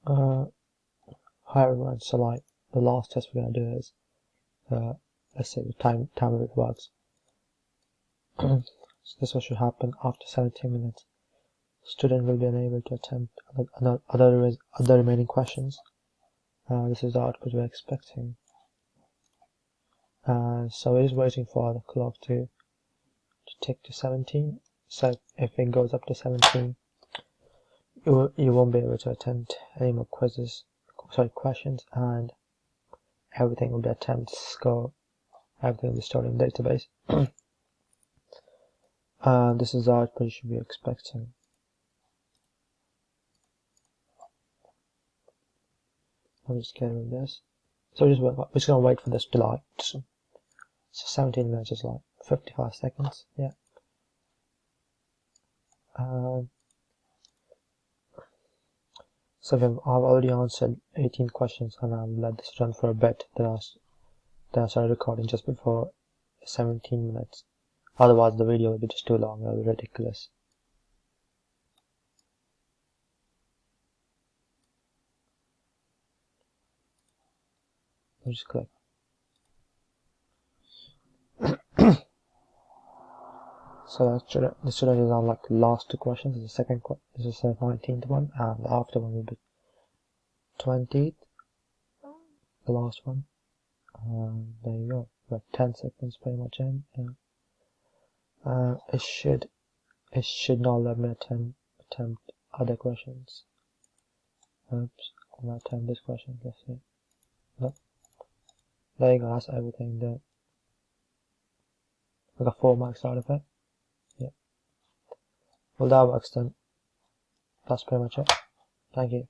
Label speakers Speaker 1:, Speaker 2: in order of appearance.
Speaker 1: Hi everyone, so like the last test we're gonna do is let's say the time it works. So this one should happen after 17 minutes. The student will be unable to attempt other remaining questions. This is the output we're expecting. So it is waiting for the clock to tick to 17. So if it goes up to 17, you won't be able to attempt any more questions, and everything will be attempts, score, everything will be stored in the database. This is the output you should be expecting. I'm just getting rid of this. So we're just gonna wait for this to like, so 17 minutes is like 55 seconds, yeah. So I've already answered 18 questions and I've let this run for a bit. Then I started recording just before 17 minutes. Otherwise the video will be just too long, it'll be ridiculous. I'll just click. So the student is on like the last two questions. This is the 19th one, and the after one will be 20th, the last one. There you go. We're 10 seconds pretty much in. Yeah. It should not let me attempt other questions. Oops, I'm gonna attempt this question. Let's see. Nope. There you go. That's everything there. I got 4 marks out of it. Yeah. Well, that works then. That's pretty much it. Thank you.